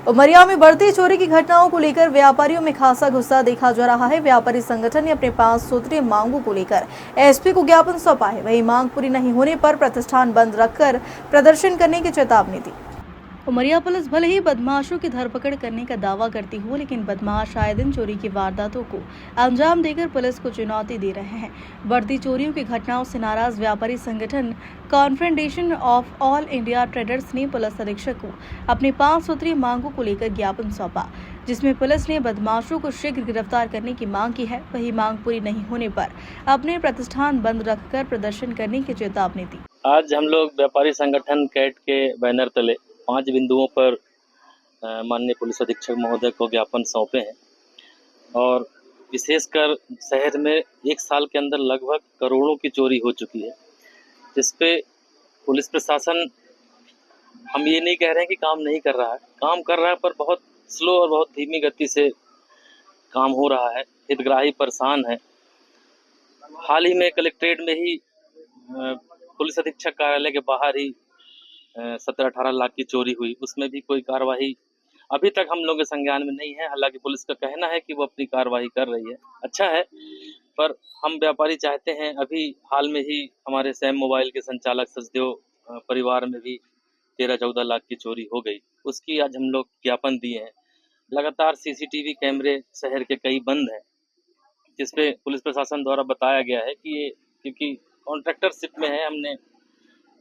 उमरिया में बढ़ती चोरी की घटनाओं को लेकर व्यापारियों में खासा गुस्सा देखा जा रहा है। व्यापारी संगठन ने अपने 5 सूत्रीय मांगों को लेकर एसपी को ज्ञापन सौंपा है। वहीं मांग पूरी नहीं होने पर प्रतिष्ठान बंद रखकर प्रदर्शन करने की चेतावनी दी। उमरिया पुलिस भले ही बदमाशों की धरपकड़ करने का दावा करती हो, लेकिन बदमाश आए दिन चोरी की वारदातों को अंजाम देकर पुलिस को चुनौती दे रहे हैं। बढ़ती चोरियों की घटनाओं से नाराज व्यापारी संगठन confederation of all India traders ने पुलिस अधीक्षक को अपनी 5 सूत्रीय मांगों को लेकर ज्ञापन सौंपा, जिसमें पुलिस ने बदमाशों को शीघ्र गिरफ्तार करने की मांग की है। वही मांग पूरी नहीं होने पर अपने प्रतिष्ठान बंद रखकर प्रदर्शन करने की चेतावनी दी। आज हम लोग व्यापारी संगठन कैट के बैनर तले 5 बिंदुओं पर माननीय पुलिस अधीक्षक महोदय को ज्ञापन सौंपे हैं और विशेषकर शहर में 1 साल के अंदर लगभग करोड़ों की चोरी हो चुकी है, जिस पे पुलिस प्रशासन, हम ये नहीं कह रहे हैं कि काम नहीं कर रहा है, काम कर रहा है, पर बहुत स्लो और बहुत धीमी गति से काम हो रहा है। हितग्राही परेशान है। हाल ही में कलेक्ट्रेट में ही पुलिस अधीक्षक कार्यालय के बाहर ही 17-18 लाख की चोरी हुई। उसमें भी कोई कार्रवाई अभी तक हम लोगों के संज्ञान में नहीं है। हालांकि पुलिस का कहना है कि वो अपनी कार्रवाई कर रही है, अच्छा है, पर हम व्यापारी चाहते हैं। अभी हाल में ही हमारे सैम मोबाइल के संचालक सचदेव परिवार में भी 13-14 लाख की चोरी हो गई। उसकी आज हम लोग ज्ञापन दिए हैं। लगातार सीसीटीवी कैमरे शहर के कई बंद हैं, जिसपे पुलिस प्रशासन द्वारा बताया गया है कि ये क्योंकि कॉन्ट्रैक्टरशिप में है, हमने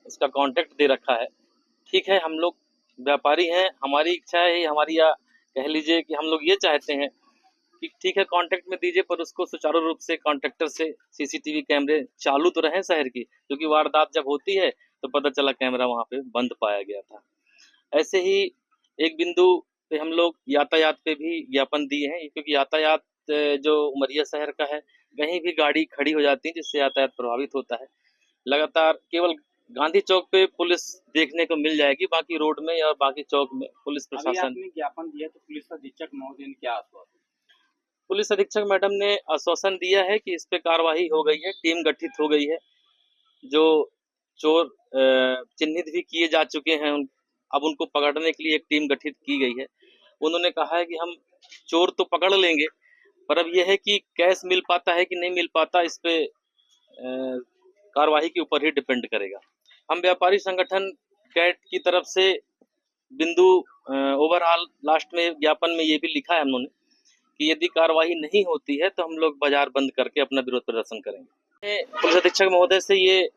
इसका कॉन्ट्रैक्ट दे रखा है। ठीक है, हम लोग व्यापारी हैं, हमारी इच्छा है, हमारी, या कह लीजिए कि हम लोग ये चाहते हैं कि ठीक है कॉन्ट्रैक्ट में दीजिए, पर उसको सुचारू रूप से कॉन्ट्रैक्टर से सीसीटीवी कैमरे चालू तो रहें शहर की, क्योंकि वारदात जब होती है तो पता चला कैमरा वहाँ पे बंद पाया गया था। ऐसे ही एक बिंदु पे हम लोग यातायात पे भी ज्ञापन दिए हैं, क्योंकि यातायात जो उमरिया शहर का है, कहीं भी गाड़ी खड़ी हो जाती है जिससे यातायात प्रभावित होता है। लगातार केवल गांधी चौक पे पुलिस देखने को मिल जाएगी, बाकी रोड में और बाकी चौक में पुलिस प्रशासन। ज्ञापन दिया तो पुलिस अधीक्षक महोदय ने क्या आश्वासन? पुलिस अधीक्षक मैडम ने आश्वासन दिया है कि इस पे कार्रवाई हो गई है, टीम गठित हो गई है, जो चोर चिन्हित भी किए जा चुके हैं, अब उनको पकड़ने के लिए एक टीम गठित की गई है। उन्होंने कहा है कि हम चोर तो पकड़ लेंगे, पर अब यह है कि कैश मिल पाता है कि नहीं मिल पाता, इस पे कार्रवाई के ऊपर ही डिपेंड करेगा। हम व्यापारी संगठन कैट की तरफ से बिंदु ओवरऑल लास्ट में ज्ञापन में ये भी लिखा है हमने कि यदि कार्रवाई नहीं होती है तो हम लोग बाजार बंद करके अपना विरोध प्रदर्शन करेंगे। पुलिस अधीक्षक महोदय से ये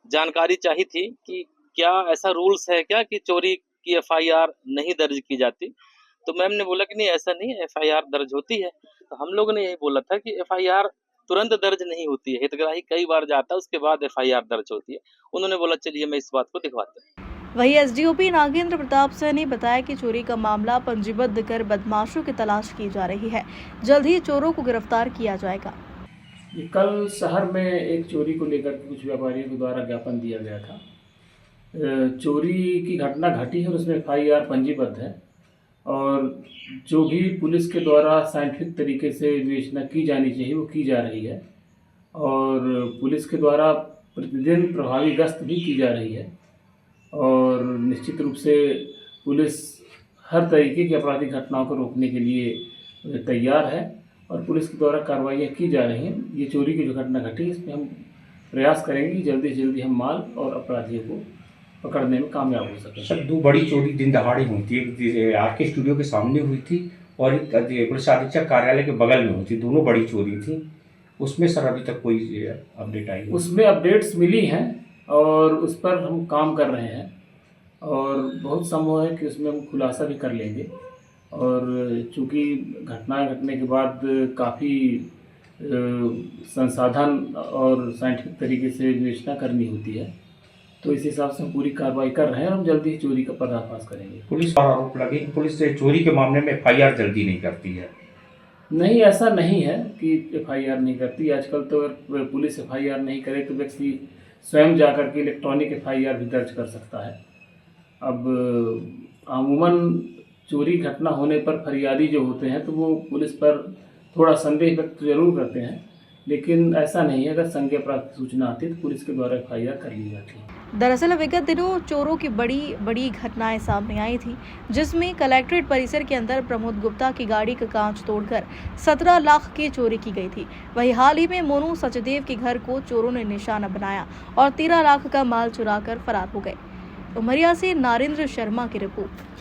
जानकारी चाहिए थी कि क्या ऐसा रूल्स है क्या कि चोरी की एफआईआर नहीं दर्ज की जाती, तो मैम ने बोला कि नहीं, ऐसा नहीं है, एफआईआर दर्ज होती है। तो हम लोगों ने यही बोला था कि एफआईआर तुरंत दर्ज नहीं होती है, हितग्राही कई बार जाता है, उसके बाद एफआईआर दर्ज होती है। उन्होंने बोला चलिए मैं इस बात को दिखवाता हूँ। वहीं एसडीओपी नागेंद्र प्रताप सिंह ने बताया कि चोरी का मामला पंजीबद्ध कर बदमाशों की तलाश की जा रही है। जल्द ही चोरों को गिरफ्तार किया जाएगा। कल शहर में एक चोरी को लेकर कुछ व्यापारियों के द्वारा ज्ञापन दिया गया था। चोरी की घटना घटी है और उसमें एफआईआर पंजीबद्ध है, और जो भी पुलिस के द्वारा साइंटिफिक तरीके से विवेचना की जानी चाहिए वो की जा रही है, और पुलिस के द्वारा प्रतिदिन प्रभावी गश्त भी की जा रही है, और निश्चित रूप से पुलिस हर तरीके की आपराधिक घटनाओं को रोकने के लिए तैयार है, और पुलिस के द्वारा कार्रवाइयाँ की जा रही हैं। ये चोरी की जो घटना घटी इसमें हम प्रयास करेंगे कि जल्दी से जल्दी हम माल और अपराधियों को पकड़ने में कामयाब हो सकें। सर, 2 बड़ी चोरी दिन दहाड़े हुई थी। एक आरके स्टूडियो के सामने हुई थी और एक पुलिस अधीक्षक कार्यालय के बगल में हुई थी। दोनों बड़ी चोरी थी। उसमें सर अभी तक कोई अपडेट आई? उसमें अपडेट्स मिली हैं और उस पर हम काम कर रहे हैं, और बहुत संभव है कि उसमें हम खुलासा भी कर लेंगे। और चूँकि घटना घटने के बाद काफ़ी संसाधन और साइंटिफिक तरीके से विवेचना करनी होती है, तो इस हिसाब से हम पूरी कार्रवाई कर रहे हैं और हम जल्दी ही चोरी का पर्दाफाश करेंगे। पुलिस पर आरोप लगे कि पुलिस चोरी के मामले में एफआईआर जल्दी नहीं करती है। नहीं, ऐसा नहीं है कि एफआईआर नहीं करती। आजकल तो पुलिस एफआईआर नहीं करे तो व्यक्ति स्वयं जाकर के इलेक्ट्रॉनिक एफआईआर भी दर्ज कर सकता है। अब अमूमन चोरी घटना होने पर फरियादी जो होते हैं तो वो पुलिस पर थोड़ा संदेह व्यक्त जरूर करते हैं, लेकिन ऐसा नहीं है। अगर संज्ञेय प्राप्त सूचना आती है तो पुलिस के द्वारा एफआईआर कर ली जाती है। दरअसल विगत दिनों चोरों की बड़ी घटनाएं सामने आई थी, जिसमें कलेक्ट्रेट परिसर के अंदर प्रमोद गुप्ता की गाड़ी का कांच तोड़कर 17 लाख की चोरी की गई थी। वहीं हाल ही में मोनू सचदेव के घर को चोरों ने निशाना बनाया और 13 लाख का माल चुराकर फरार हो गए। उमरिया से नरेंद्र शर्मा की रिपोर्ट।